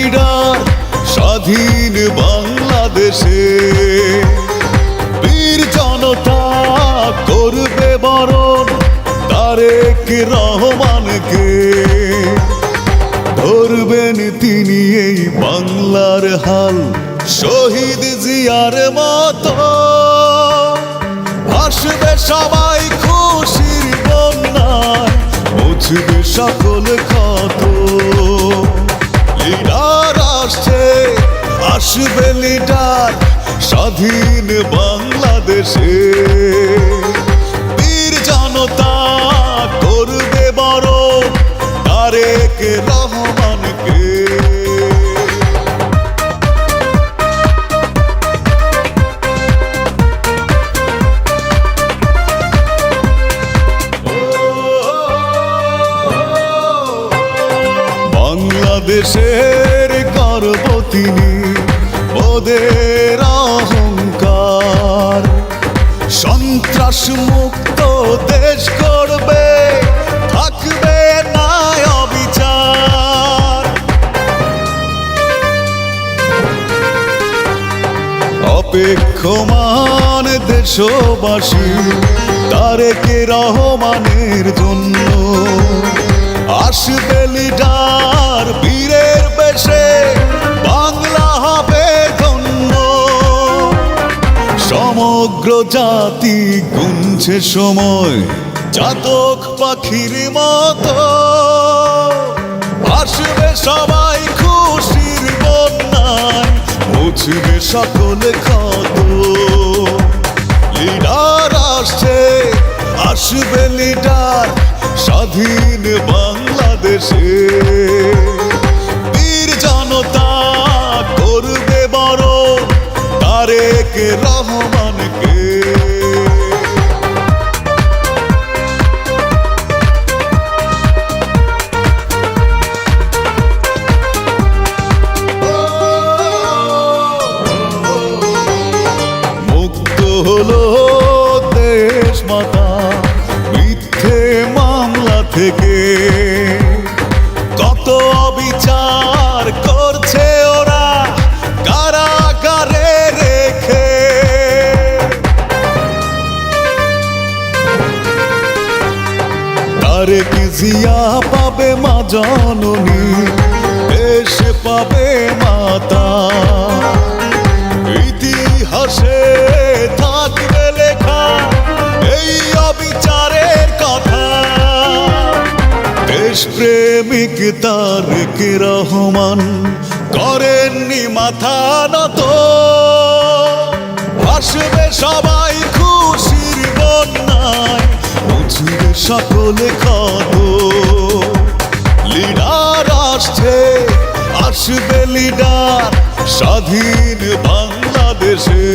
Leader স্বাধীন বাংলাদেশে। বীর জনতা করবে বরণ তারেক রহমানকে, ধরবেন তিনি এই বাংলার হাল শহীদ জিয়ার মতো। আসবে সবাই খুশির বন্যায়, মুছবে সকল ক্ষত। লিডার আসছে, আসবে লিডার স্বাধীন বাংলাদেশে। বীর জনতা করবে বরণ তারেক রহমানকে। বাংলাদেশের গর্ব তিনি, ওদের অহংকার। সন্ত্রাস মুক্ত দেশ করবে, থাকবে না অবিচার। অপেক্ষমান দেশবাসী তারেক রহমানের জন্য। আসবে লিডার বীরের বেশে, বাংলা হবে ধন্য। সমগ্র জাতি গুনছে সময় চাতক পাখির মতো। আসবে সবাই খুশির বন্যায়, মুছবে সকল ক্ষত। লিডার আসছে, আসবে লিডার স্বাধীন বাংলাদেশে। বীর জনতা করবে বরণ তারেক রহমানকে। মুক্ত হলো দেশ মাতা মিথ্যে মামলা থেকে। কত অবিচার করছে ওরা কারাগারে রেখে। তারেক জিয়া পাবে মা জননী, দেশ পাবে মাতা। ইতিহাসে থাকবে লেখা এই অবিচারের কথা। দেশপ্রেমিক তারেক রহমান করেননি মাথা নত। আসবে সবাই খুশির বন্যায়, মুছবে সকল ক্ষত। লিডার আসছে, আসবে লিডার স্বাধীন বাংলাদেশে।